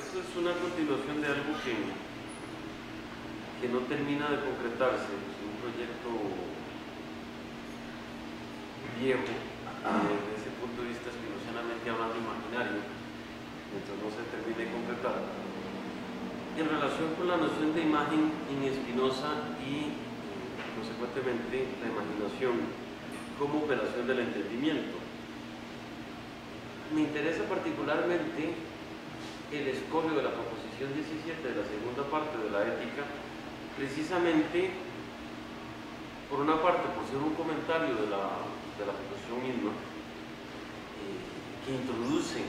esto es una continuación de algo que no termina de concretarse, es un proyecto viejo, desde ese punto de vista espinocianamente hablando imaginario, mientras no se termine de concretar, en relación con la noción de imagen en Spinoza y, consecuentemente, la imaginación como operación del entendimiento. Me interesa particularmente el escolio de la proposición 17 de la segunda parte de la ética, precisamente, por una parte, por ser un comentario de la proposición misma, que introduce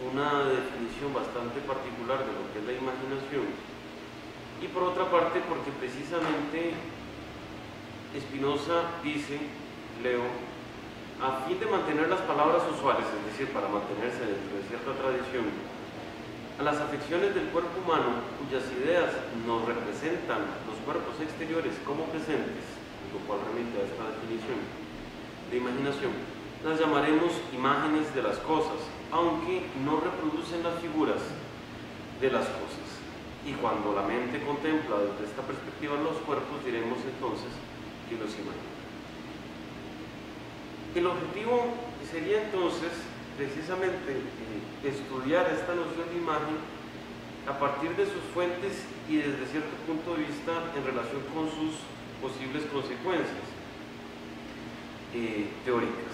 una definición bastante particular de lo que es la imaginación, y por otra parte porque precisamente Spinoza dice, leo, a fin de mantener las palabras usuales, es decir, para mantenerse dentro de cierta tradición, a las afecciones del cuerpo humano cuyas ideas nos representan los cuerpos exteriores como presentes, lo cual remite a esta definición de imaginación, las llamaremos imágenes de las cosas, aunque no reproducen las figuras de las cosas. Y cuando la mente contempla desde esta perspectiva los cuerpos, diremos entonces que los imagina. El objetivo sería entonces precisamente estudiar esta noción de imagen a partir de sus fuentes y desde cierto punto de vista en relación con sus posibles consecuencias teóricas.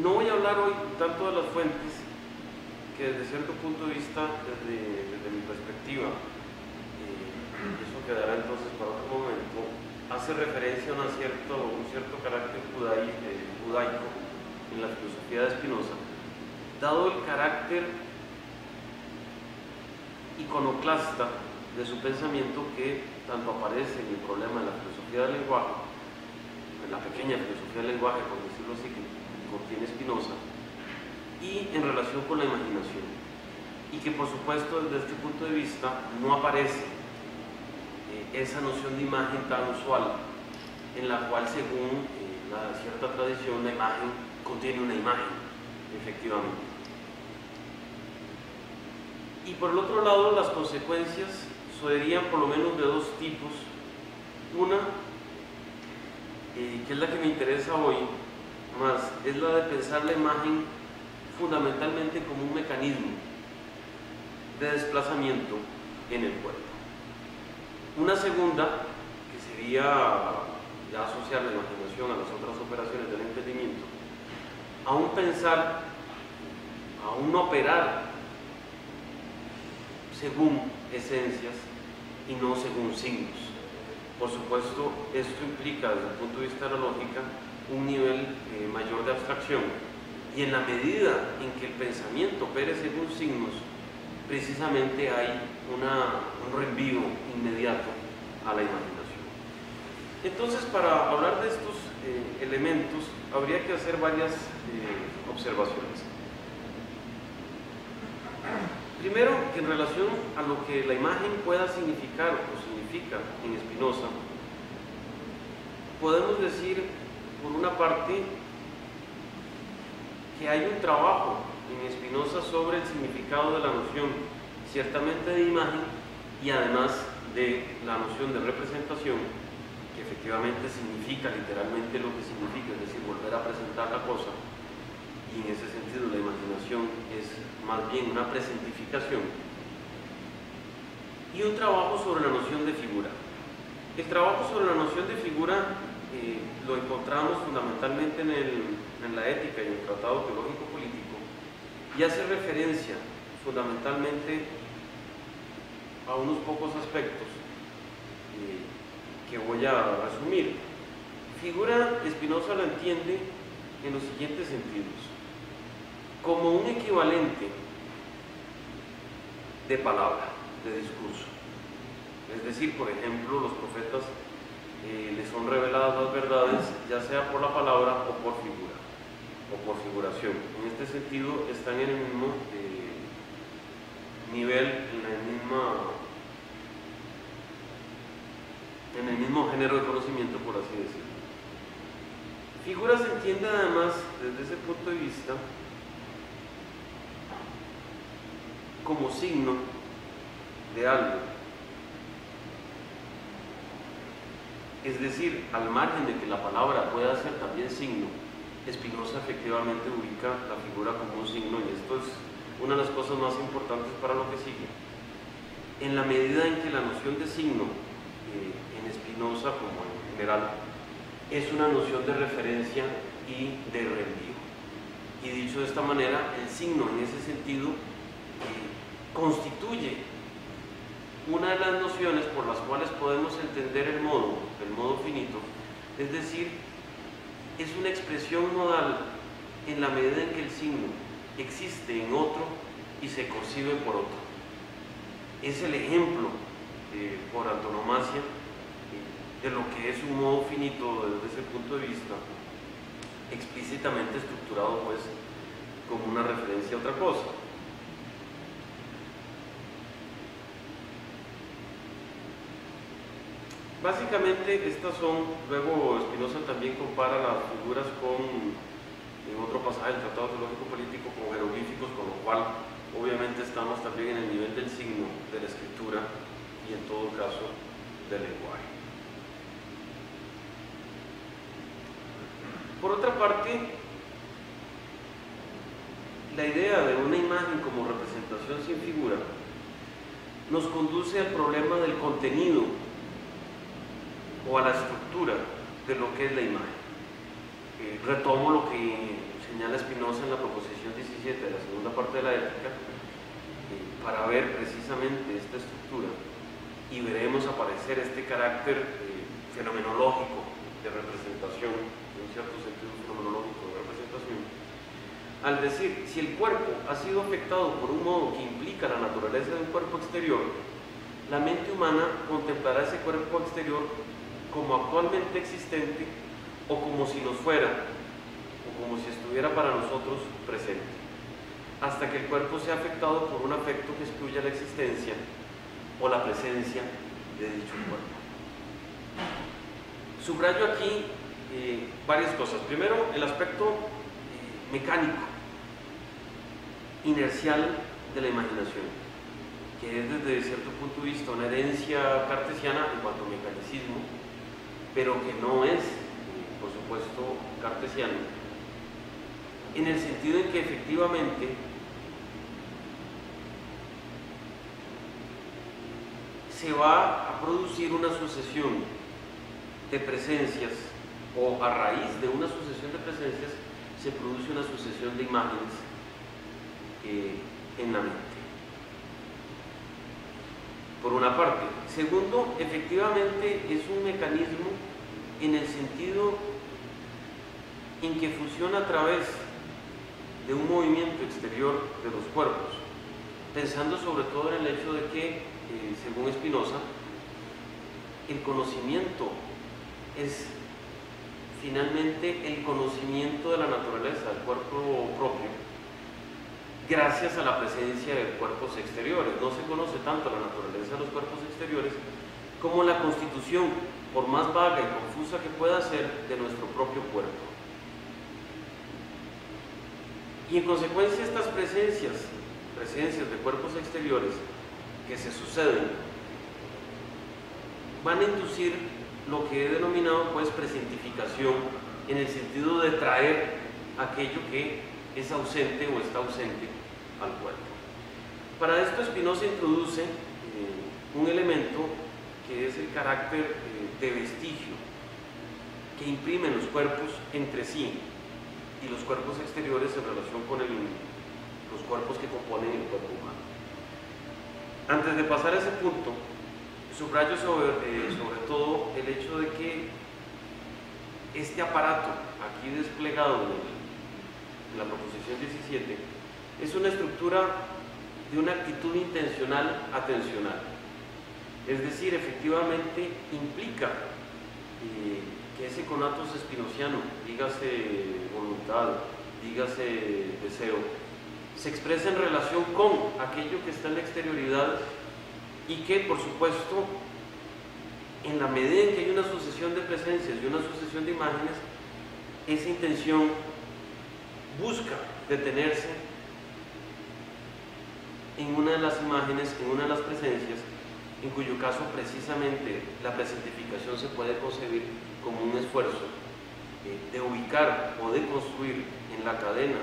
No voy a hablar hoy tanto de las fuentes, que desde cierto punto de vista, desde mi perspectiva, eso quedará entonces para otro momento, hace referencia a un cierto carácter judaico en la filosofía de Spinoza, dado el carácter iconoclasta de su pensamiento que tanto aparece en el problema de la filosofía del lenguaje, en la pequeña filosofía del lenguaje, por decirlo así, que contiene Spinoza, y en relación con la imaginación, y que por supuesto desde este punto de vista no aparece esa noción de imagen tan usual, en la cual según la cierta tradición la imagen contiene una imagen, efectivamente. Y por el otro lado, las consecuencias serían por lo menos de dos tipos. Una, que es la que me interesa hoy más, es la de pensar la imagen fundamentalmente como un mecanismo de desplazamiento en el cuerpo. Una segunda, que sería ya asociar la imaginación a las otras operaciones del entendimiento, a un pensar, a un operar según esencias y no según signos. Por supuesto, esto implica desde el punto de vista de la lógica un nivel mayor de abstracción, y en la medida en que el pensamiento opere según signos, precisamente hay un reenvío inmediato a la imaginación. Entonces, para hablar de estos elementos, habría que hacer varias observaciones. Primero, que en relación a lo que la imagen pueda significar o significa en Spinoza, podemos decir, por una parte, que hay un trabajo en Spinoza sobre el significado de la noción, ciertamente de imagen, y además de la noción de representación, que efectivamente significa literalmente lo que significa, es decir, volver a presentar la cosa, y en ese sentido la imaginación es más bien una presentificación, y un trabajo sobre la noción de figura. El trabajo sobre la noción de figura lo encontramos fundamentalmente en la ética y en el tratado teológico-político, y hace referencia fundamentalmente a unos pocos aspectos que voy a resumir. Figura, Spinoza la entiende en los siguientes sentidos: como un equivalente de palabra, de discurso. Es decir, por ejemplo, los profetas les son reveladas las verdades, ya sea por la palabra o por figura, o por figuración. En este sentido, están en el mismo nivel, en el mismo género de conocimiento, por así decirlo. Figura se entiende además, desde ese punto de vista, como signo de algo. Es decir, al margen de que la palabra pueda ser también signo, Spinoza efectivamente ubica la figura como un signo, y esto es una de las cosas más importantes para lo que sigue. En la medida en que la noción de signo en Spinoza, como en general, es una noción de referencia y de reenvío. Y dicho de esta manera, el signo en ese sentido constituye una de las nociones por las cuales podemos entender el modo finito, es decir, es una expresión modal en la medida en que el signo existe en otro y se concibe por otro. Es el ejemplo por antonomasia de lo que es un modo finito desde ese punto de vista, explícitamente estructurado pues como una referencia a otra cosa. Básicamente estas son, luego Spinoza también compara las figuras en otro pasaje del Tratado Teológico Político, con jeroglíficos, con lo cual obviamente estamos también en el nivel del signo, de la escritura y en todo caso del lenguaje. Por otra parte, la idea de una imagen como representación sin figura nos conduce al problema del contenido o a la estructura de lo que es la imagen. Retomo lo que señala Spinoza en la proposición 17 de la segunda parte de la Ética, para ver precisamente esta estructura, y veremos aparecer este carácter fenomenológico de representación, en cierto sentido fenomenológico de representación, al decir, si el cuerpo ha sido afectado por un modo que implica la naturaleza de un cuerpo exterior, la mente humana contemplará ese cuerpo exterior como actualmente existente o como si nos fuera, o como si estuviera para nosotros presente, hasta que el cuerpo sea afectado por un afecto que excluya la existencia o la presencia de dicho cuerpo. Subrayo aquí varias cosas. Primero, el aspecto mecánico, inercial de la imaginación, que es desde cierto punto de vista una herencia cartesiana en cuanto a mecanicismo, pero que no es, por supuesto, cartesiano, en el sentido en que efectivamente se va a producir una sucesión de presencias, o a raíz de una sucesión de presencias se produce una sucesión de imágenes en la mente, por una parte. Segundo, efectivamente es un mecanismo en el sentido en que funciona a través de un movimiento exterior de los cuerpos, pensando sobre todo en el hecho de que, según Spinoza, el conocimiento es finalmente el conocimiento de la naturaleza del cuerpo propio, gracias a la presencia de cuerpos exteriores. No se conoce tanto la naturaleza de los cuerpos exteriores como la constitución, por más vaga y confusa que pueda ser, de nuestro propio cuerpo. Y en consecuencia estas presencias de cuerpos exteriores que se suceden van a inducir lo que he denominado pues presentificación, en el sentido de traer aquello que es ausente o está ausente al cuerpo. Para esto Spinoza introduce un elemento que es el carácter de vestigio que imprimen los cuerpos entre sí y los cuerpos exteriores en relación con los cuerpos que componen el cuerpo humano. Antes de pasar a ese punto, subrayo sobre todo el hecho de que este aparato aquí desplegado en la proposición 17 es una estructura de una actitud intencional atencional, es decir, efectivamente implica que ese conatus spinoziano, dígase voluntad, dígase deseo, se expresa en relación con aquello que está en la exterioridad, y que, por supuesto, en la medida en que hay una sucesión de presencias y una sucesión de imágenes, esa intención busca detenerse en una de las imágenes, en una de las presencias, en cuyo caso precisamente la presentificación se puede concebir como un esfuerzo de ubicar o de construir en la cadena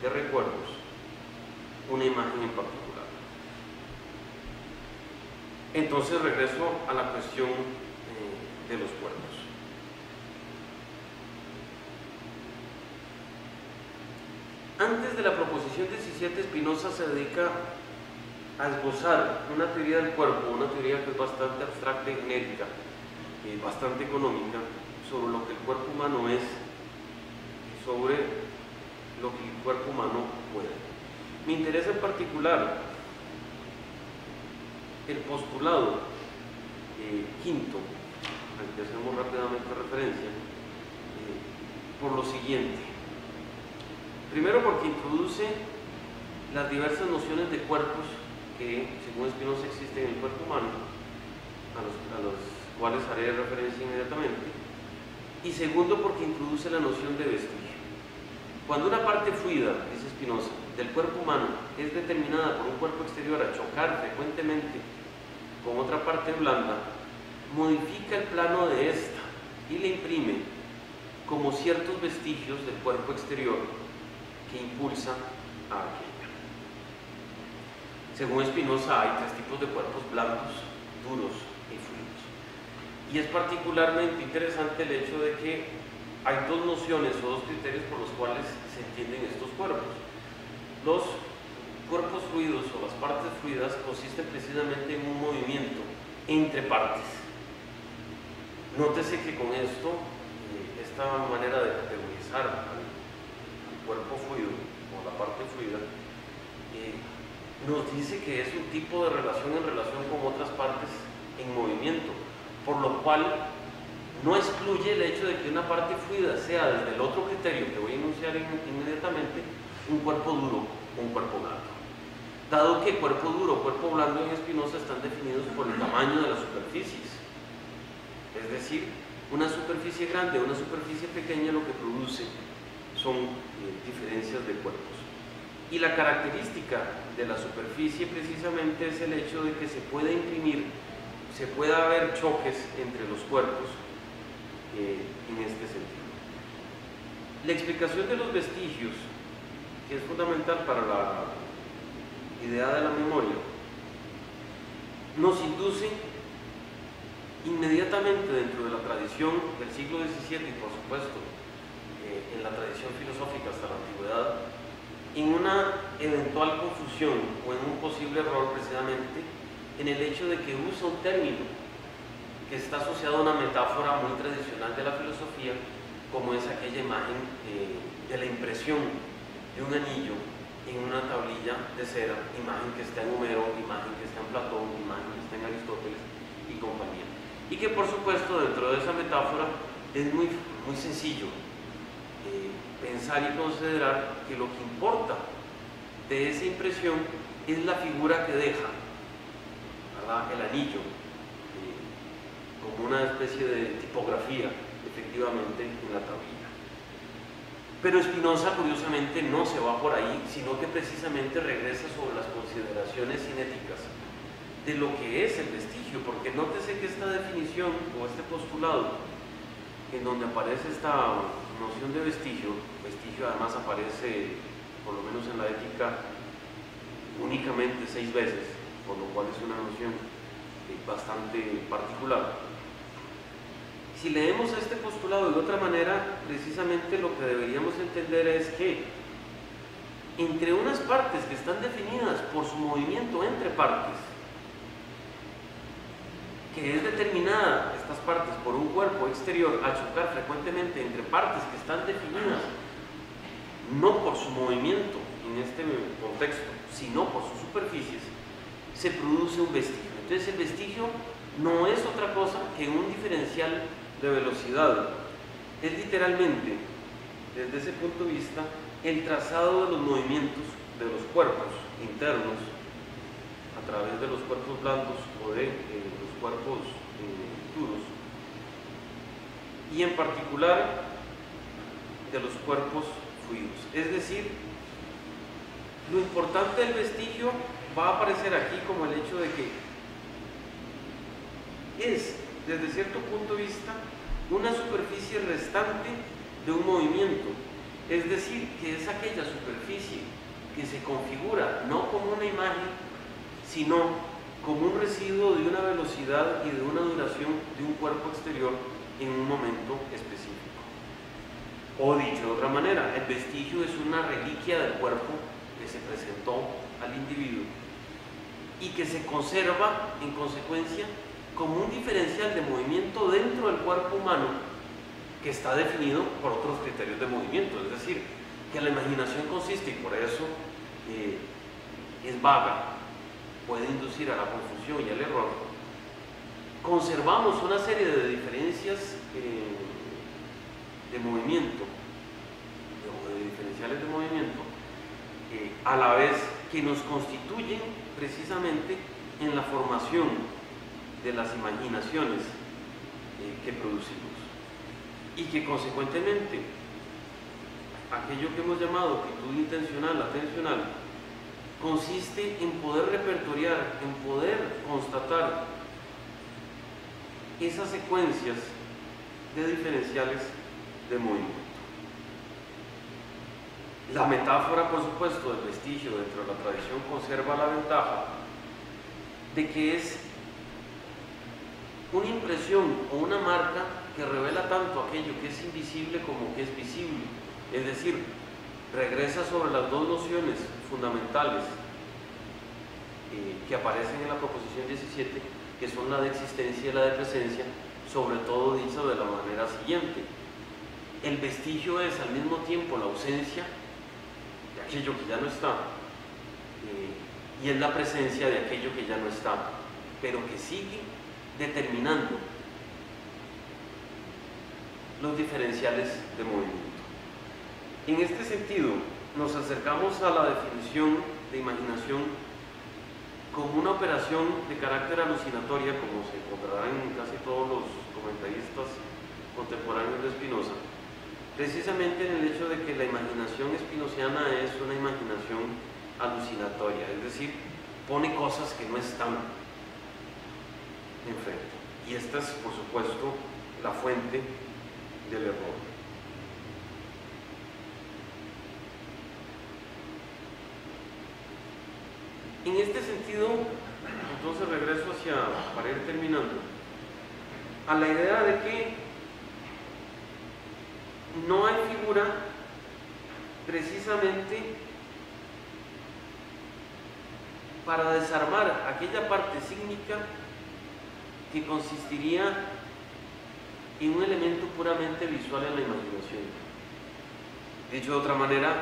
de recuerdos una imagen en particular. Entonces regreso a la cuestión de los cuerpos. Antes de la proposición 17, Spinoza se dedica a esbozar una teoría del cuerpo, una teoría que es bastante abstracta y genérica, bastante económica, sobre lo que el cuerpo humano es y sobre lo que el cuerpo humano puede. Me interesa en particular el postulado quinto, al que hacemos rápidamente referencia, por lo siguiente. Primero, porque introduce las diversas nociones de cuerpos que, según Spinoza, existen en el cuerpo humano, a los cuales haré referencia inmediatamente. Y segundo, porque introduce la noción de vestigio. Cuando una parte fluida, dice Spinoza, del cuerpo humano es determinada por un cuerpo exterior a chocar frecuentemente con otra parte blanda, modifica el plano de esta y le imprime como ciertos vestigios del cuerpo exterior que impulsa a aquella. Según Spinoza, hay tres tipos de cuerpos: blandos, duros y fluidos. Y es particularmente interesante el hecho de que hay dos nociones o dos criterios por los cuales se entienden estos cuerpos. Los cuerpos fluidos o las partes fluidas consisten precisamente en un movimiento entre partes. Nótese que con esto, esta manera de categorizar al cuerpo fluido o la parte fluida, nos dice que es un tipo de relación en relación con otras partes en movimiento, por lo cual no excluye el hecho de que una parte fluida sea, desde el otro criterio que voy a enunciar inmediatamente, un cuerpo duro o un cuerpo blando. Dado que cuerpo duro o cuerpo blando en Spinoza están definidos por el tamaño de las superficies, es decir, una superficie grande o una superficie pequeña lo que produce son diferencias de cuerpos. Y la característica de la superficie precisamente es el hecho de que se puede imprimir, se pueda haber choques entre los cuerpos en este sentido. La explicación de los vestigios, que es fundamental para la idea de la memoria, nos induce inmediatamente dentro de la tradición del siglo XVII y por supuesto en la tradición filosófica hasta la antigüedad, en una eventual confusión o en un posible error precisamente en el hecho de que usa un término que está asociado a una metáfora muy tradicional de la filosofía, como es aquella imagen de la impresión de un anillo en una tablilla de cera, imagen que está en Homero, imagen que está en Platón, imagen que está en Aristóteles y compañía. Y que por supuesto dentro de esa metáfora es muy sencillo pensar y considerar que lo que importa de esa impresión es la figura que deja, ¿verdad?, el anillo, como una especie de tipografía efectivamente en la tablilla. Pero Spinoza curiosamente no se va por ahí, sino que precisamente regresa sobre las consideraciones cinéticas de lo que es el vestigio, porque nótese que esta definición o este postulado en donde aparece esta noción de vestigio además aparece, por lo menos en la ética, únicamente 6 veces, por lo cual es una noción bastante particular. Si leemos este postulado de otra manera, precisamente lo que deberíamos entender es que entre unas partes que están definidas por su movimiento entre partes, que es determinada, estas partes, por un cuerpo exterior a chocar frecuentemente entre partes que están definidas no por su movimiento en este contexto, sino por sus superficies, se produce un vestigio. Entonces el vestigio no es otra cosa que un diferencial de velocidad. Es literalmente, desde ese punto de vista, el trazado de los movimientos de los cuerpos internos a través de los cuerpos blandos o de los cuerpos duros, y en particular de los cuerpos fluidos. Es decir, Lo importante del vestigio va a aparecer aquí como el hecho de que es, desde cierto punto de vista, una superficie restante de un movimiento. Es decir, que es aquella superficie que se configura no como una imagen, sino como un residuo de una velocidad y de una duración de un cuerpo exterior en un momento específico. O dicho de otra manera, el vestigio es una reliquia del cuerpo que se presentó al individuo y que se conserva en consecuencia como un diferencial de movimiento dentro del cuerpo humano que está definido por otros criterios de movimiento. Es decir, que la imaginación consiste, y por eso es vaga, puede inducir a la confusión y al error. Conservamos una serie de diferencias de movimiento, o de diferenciales de movimiento, a la vez que nos constituyen precisamente en la formación de las imaginaciones que producimos, y que consecuentemente aquello que hemos llamado actitud intencional, atencional, consiste en poder repertoriar, en poder constatar esas secuencias de diferenciales de movimiento. La metáfora, por supuesto, del vestigio dentro de la tradición conserva la ventaja de que es una impresión o una marca que revela tanto aquello que es invisible como que es visible. Es decir, regresa sobre las dos nociones fundamentales que aparecen en la proposición 17, que son la de existencia y la de presencia, sobre todo dicho de la manera siguiente: el vestigio es al mismo tiempo la ausencia de aquello que ya no está, y es la presencia de aquello que ya no está, pero que sigue determinando los diferenciales de movimiento. En este sentido, nos acercamos a la definición de imaginación como una operación de carácter alucinatoria, como se encontrará en casi todos los comentaristas contemporáneos de Spinoza, precisamente en el hecho de que la imaginación spinociana es una imaginación alucinatoria, es decir, pone cosas que no están enfrente. Y esta es, por supuesto, la fuente del error. En este sentido, entonces regreso para ir terminando, a la idea de que no hay figura precisamente para desarmar aquella parte sígnica que consistiría en un elemento puramente visual en la imaginación. Dicho de otra manera,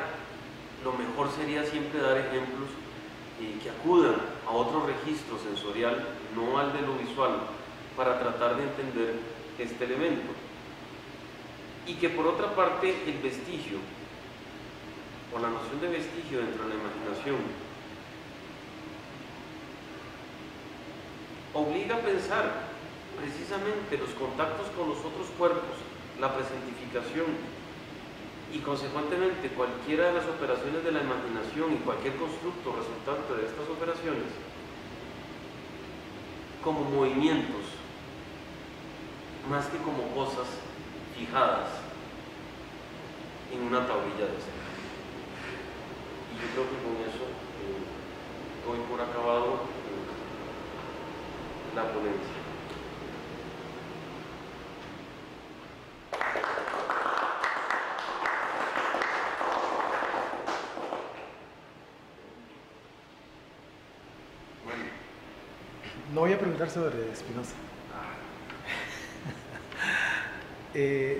lo mejor sería siempre dar ejemplos que acudan a otro registro sensorial, no al de lo visual, para tratar de entender este elemento. Y que por otra parte el vestigio, o la noción de vestigio dentro de la imaginación, obliga a pensar precisamente los contactos con los otros cuerpos, la presentificación, y consecuentemente cualquiera de las operaciones de la imaginación y cualquier constructo resultante de estas operaciones como movimientos más que como cosas fijadas en una tablilla de cera. Y yo creo que con eso doy por acabado la ponencia. No voy a preguntar sobre Spinoza,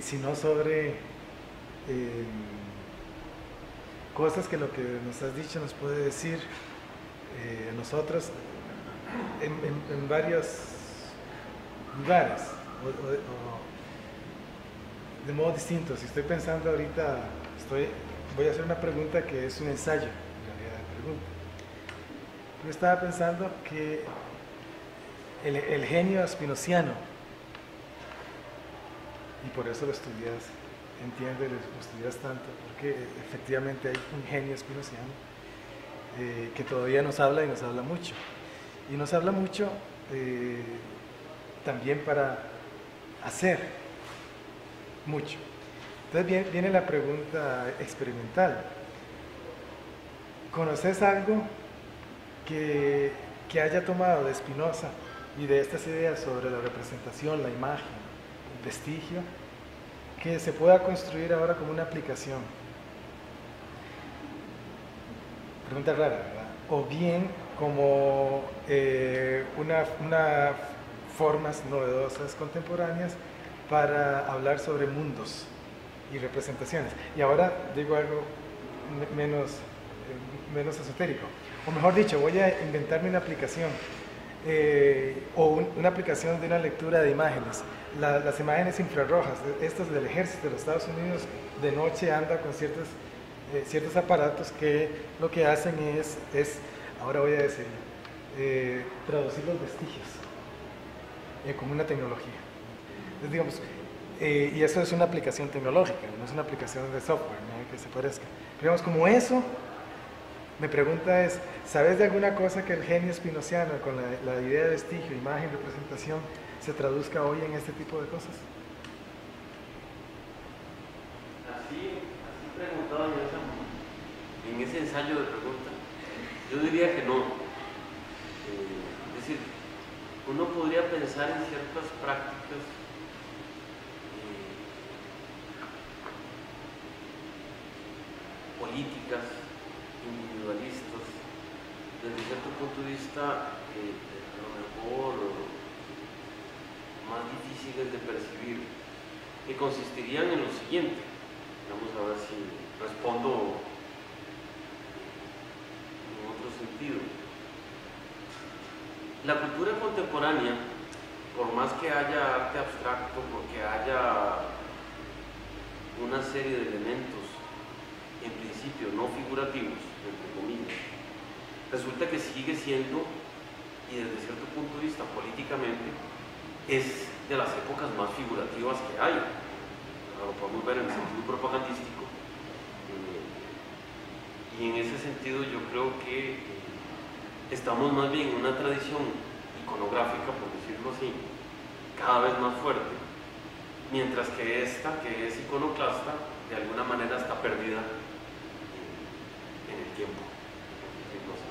sino sobre cosas que lo que nos has dicho nos puede decir a nosotros en varios lugares o de modo distinto. Si estoy pensando ahorita, voy a hacer una pregunta que es un ensayo, en realidad, de pregunta. Yo estaba pensando que el genio spinociano, y por eso lo estudias, entiende, lo estudias tanto, porque efectivamente hay un genio spinociano, que todavía nos habla y nos habla mucho. Y nos habla mucho también para hacer mucho. Entonces viene la pregunta experimental. ¿Conoces algo que haya tomado de Spinoza y de estas ideas sobre la representación, la imagen, el vestigio, que se pueda construir ahora como una aplicación? Pregunta rara, ¿verdad? O bien como una formas novedosas, contemporáneas, para hablar sobre mundos y representaciones. Y ahora digo algo menos esotérico. O mejor dicho, voy a inventarme una aplicación, una aplicación de una lectura de imágenes. Las imágenes infrarrojas, estas del ejército de los Estados Unidos, de noche anda con ciertos aparatos que lo que hacen es ahora voy a decir, traducir los vestigios como una tecnología. Entonces, digamos, y eso es una aplicación tecnológica, no es una aplicación de software, ¿no? Que se parezca. Pero digamos, como eso, mi pregunta es, ¿sabes de alguna cosa que el genio spinoziano, con la idea de vestigio, imagen, representación, se traduzca hoy en este tipo de cosas? Así preguntado en ese ensayo de pregunta, yo diría que no. Es decir, uno podría pensar en ciertas prácticas políticas, individualistas, desde cierto punto de vista a lo mejor más difíciles de percibir, que consistirían en lo siguiente. Vamos a ver si respondo en otro sentido. La cultura contemporánea, por más que haya arte abstracto, porque haya una serie de elementos en principio no figurativos, entre comillas, resulta que sigue siendo, y desde cierto punto de vista políticamente, es de las épocas más figurativas que hay. Lo podemos ver en el sentido propagandístico, y en ese sentido yo creo que estamos más bien en una tradición iconográfica, por decirlo así, cada vez más fuerte, mientras que esta, que es iconoclasta, de alguna manera está perdida en el tiempo, por decirlo así.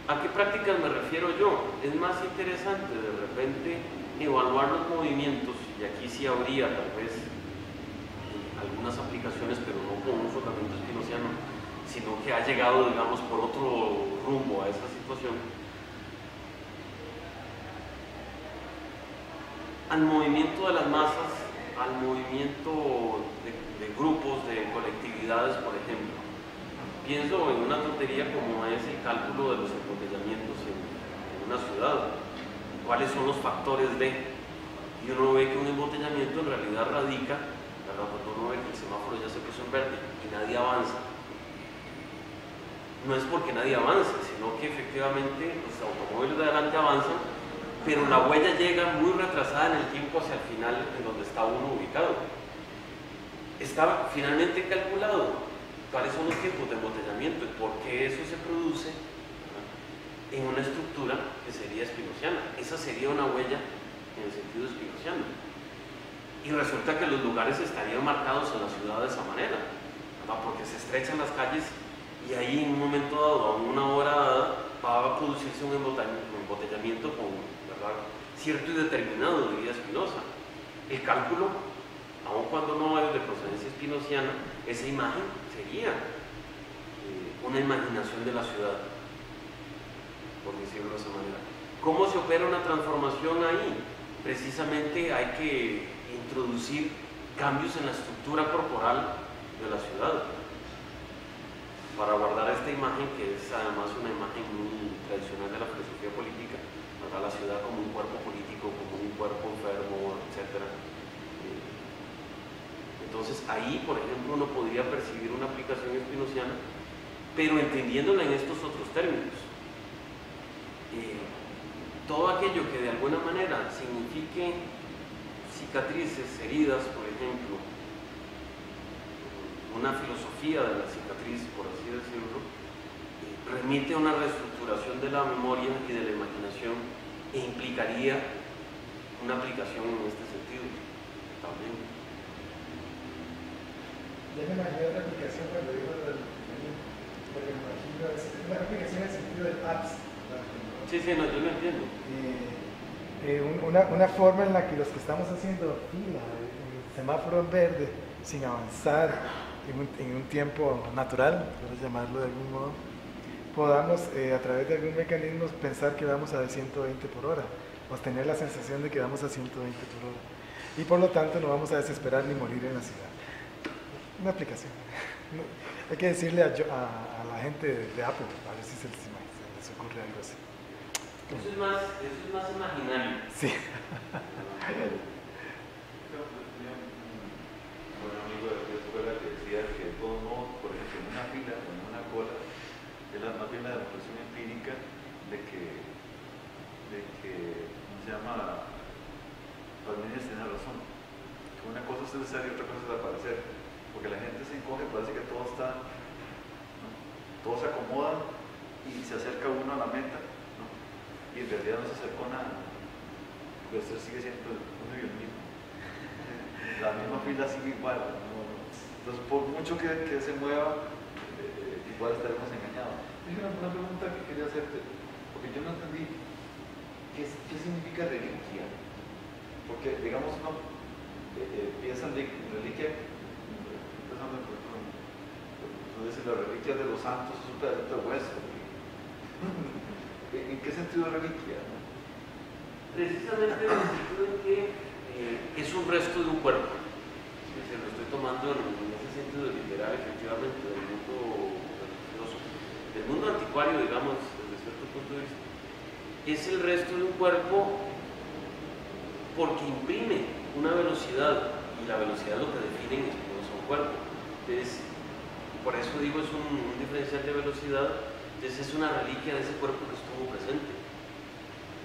¿A qué prácticas me refiero yo? Es más interesante de repente evaluar los movimientos, y aquí sí habría tal vez algunas aplicaciones, pero no con un fundamento spinoziano, sino que ha llegado, digamos, por otro rumbo a esa situación, al movimiento de las masas, al movimiento de grupos, de colectividades, por ejemplo. Pienso en una tontería como es el cálculo de los embotellamientos en una ciudad. ¿Cuáles son los factores de? Y uno ve que un embotellamiento en realidad radica, ¿verdad? Cuando uno ve que el semáforo ya se puso en verde y nadie avanza, no es porque nadie avance, sino que efectivamente los automóviles de adelante avanzan, pero la huella llega muy retrasada en el tiempo hacia el final en donde está uno ubicado. Está finalmente calculado cuáles son los tiempos de embotellamiento y por qué eso se produce en una estructura que sería spinoziana. Esa sería una huella en el sentido spinoziano. Y resulta que los lugares estarían marcados en la ciudad de esa manera, ¿verdad? Porque se estrechan las calles y ahí en un momento dado, a una hora dada, va a producirse un embotellamiento con, ¿verdad?, cierto y determinado, diría Spinoza. El cálculo, aun cuando no es de procedencia spinoziana, esa imagen sería una imaginación de la ciudad, por decirlo de esa manera. ¿Cómo se opera una transformación ahí? Precisamente hay que introducir cambios en la estructura corporal de la ciudad para guardar esta imagen, que es además una imagen muy tradicional de la filosofía política, ¿verdad? La ciudad como un cuerpo político, como un cuerpo enfermo, etc. Entonces ahí, por ejemplo, uno podría percibir una aplicación spinoziana, pero entendiéndola en estos otros términos. Todo aquello que de alguna manera signifique cicatrices, heridas, por ejemplo, una filosofía de la cicatriz, por así decirlo, remite a una reestructuración de la memoria y de la imaginación e implicaría una aplicación en este sentido también. Ya me imaginé otra aplicación cuando digo porque me imagino, es una aplicación en el sentido de apps. Sí, no, yo lo entiendo. Una forma en la que los que estamos haciendo fila, en el semáforo en verde, sin avanzar en un tiempo natural, por llamarlo de algún modo, podamos a través de algún mecanismo pensar que vamos a 120 por hora, o tener la sensación de que vamos a 120 por hora. Y por lo tanto no vamos a desesperar ni morir en la ciudad. Una aplicación. Hay que decirle a la gente de Apple, a ver si se les ocurre algo así. Eso es más imaginario. Sí. Un amigo de la escuela que decía que de todos modos, por ejemplo, en una fila o en una cola, es más bien la demostración empírica de que ¿cómo se llama? Parmenides tiene razón. Que una cosa es necesaria y otra cosa es aparecer. Porque la gente se encoge, parece que todo está, ¿no? Todos se acomodan y se acerca uno a la meta, ¿no? Y en realidad no se acercó nada. Porque esto sigue siendo uno y el mismo. La misma fila sigue igual, ¿no? Entonces, por mucho que se mueva, igual estaremos engañados. Hay una pregunta que quería hacerte, porque yo no entendí qué significa reliquia. Porque, digamos, uno piensa en reliquia, empezando por tú dices la reliquia de los santos, es un pedacito de hueso. ¿En qué sentido reliquia? Precisamente en el sentido en que es un resto de un cuerpo. Si lo estoy tomando en ese sentido literal, efectivamente, del mundo religioso, del mundo anticuario, digamos, desde cierto punto de vista. Es el resto de un cuerpo porque imprime una velocidad, y la velocidad es lo que define en Spinoza un cuerpo. Entonces, por eso digo, es un diferencial de velocidad, entonces es una reliquia de ese cuerpo que estuvo presente.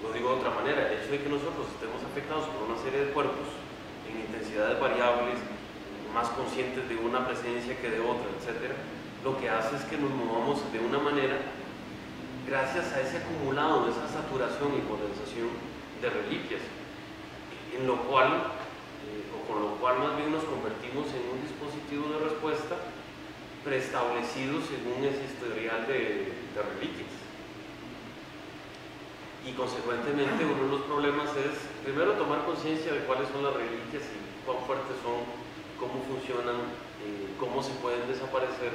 Lo digo de otra manera, el hecho de que nosotros estemos afectados por una serie de cuerpos en intensidades variables, más conscientes de una presencia que de otra, etc., lo que hace es que nos movamos de una manera gracias a ese acumulado, esa saturación y condensación de reliquias, en lo cual, o con lo cual más bien nos convertimos en un dispositivo de respuesta preestablecido según ese historial de reliquias. Y consecuentemente uno de los problemas es, primero, tomar conciencia de cuáles son las reliquias y cuán fuertes son, cómo funcionan, cómo se pueden desaparecer,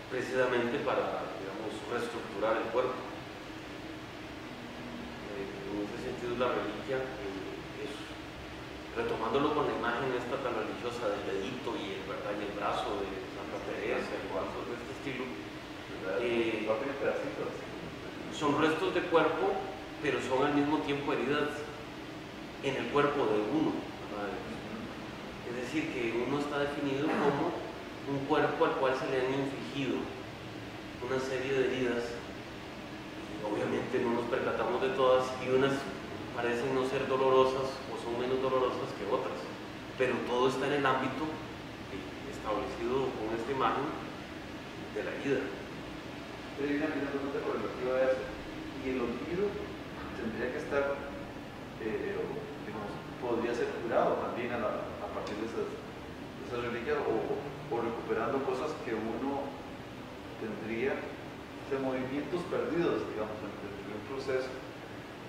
precisamente para, digamos, reestructurar el cuerpo. En ese sentido, la reliquia es, retomándolo con la imagen esta tan religiosa del dedito y el brazo de Santa Teresa y cosas de este estilo, son restos de cuerpo, pero son al mismo tiempo heridas en el cuerpo de uno. Es decir, que uno está definido como un cuerpo al cual se le han infligido una serie de heridas. Obviamente no nos percatamos de todas y unas parecen no ser dolorosas o son menos dolorosas que otras, pero todo está en el ámbito establecido con esta imagen de la herida. Pero hay una pregunta correlativa a eso. Y el olvido tendría que estar, digamos, podría ser curado también a partir de esas reliquias o recuperando cosas que uno tendría, de movimientos perdidos, digamos, en un proceso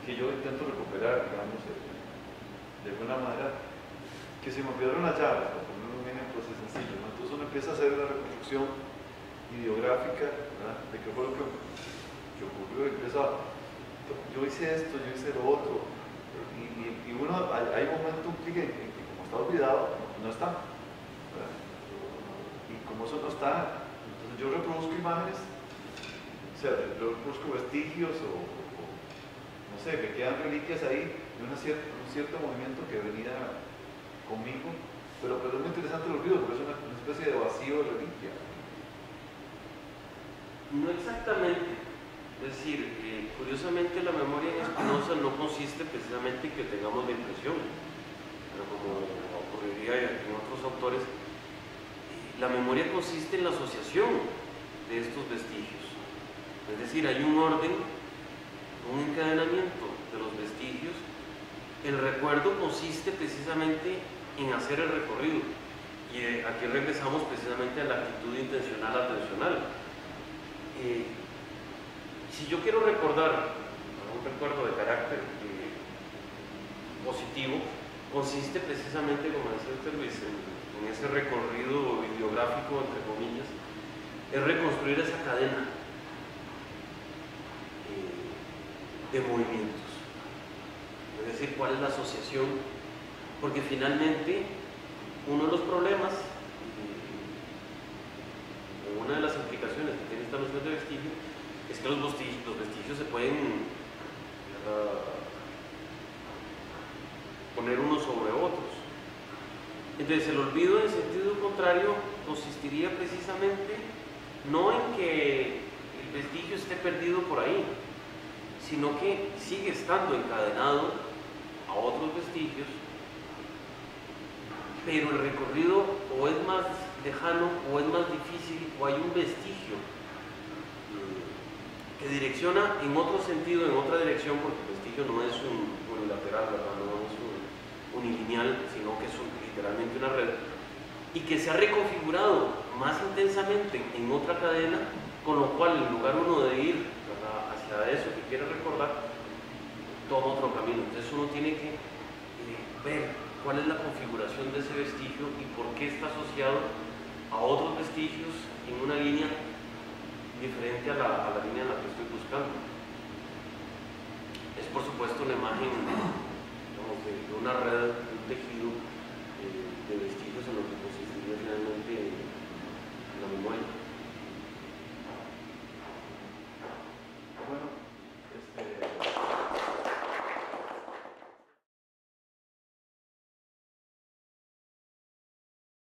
que yo intento recuperar, digamos, de alguna manera, que se me olvidaron las llaves, por poner un ejemplo así sencillo, ¿no? Entonces uno empieza a hacer una reconstrucción ideográfica, ¿verdad? De qué fue lo que ocurrió, y empieza, yo hice esto, yo hice lo otro, y uno, hay un momento en que como está olvidado, no está, ¿verdad? Y como eso no está, entonces yo reproduzco imágenes, o sea, yo reproduzco vestigios o no sé, que quedan reliquias ahí de un cierto movimiento que venía conmigo, pero es muy interesante el olvido, porque es una especie de vacío de reliquia. No exactamente. Es decir, curiosamente la memoria en Spinoza no consiste precisamente en que tengamos la impresión, pero como ocurriría en otros autores, la memoria consiste en la asociación de estos vestigios. Es decir, hay un orden, un encadenamiento de los vestigios. El recuerdo consiste precisamente en hacer el recorrido. Y aquí regresamos precisamente a la actitud intencional atencional. Si yo quiero recordar un recuerdo de carácter positivo, consiste precisamente, como decía usted Luis, en ese recorrido bibliográfico, entre comillas, es reconstruir esa cadena de movimientos. Es decir, cuál es la asociación, porque finalmente uno de los problemas, una de las implicaciones que tiene esta noción de vestigio, es que los vestigios se pueden poner unos sobre otros. Entonces el olvido en sentido contrario consistiría precisamente no en que el vestigio esté perdido por ahí, sino que sigue estando encadenado a otros vestigios, pero el recorrido o es más lejano o es más difícil, o hay un vestigio que direcciona en otro sentido, en otra dirección, porque el vestigio no es un unilateral, ¿verdad? No es un unilineal, sino que es literalmente una red, y que se ha reconfigurado más intensamente en otra cadena, con lo cual en lugar uno de ir, ¿verdad?, hacia eso que quiere recordar, toma otro camino. Entonces uno tiene que ver cuál es la configuración de ese vestigio y por qué está asociado a otros vestigios en una línea diferente a la línea en la que estoy buscando. Es por supuesto la imagen, digamos, de una red, de un tejido de vestigios en lo que consistiría finalmente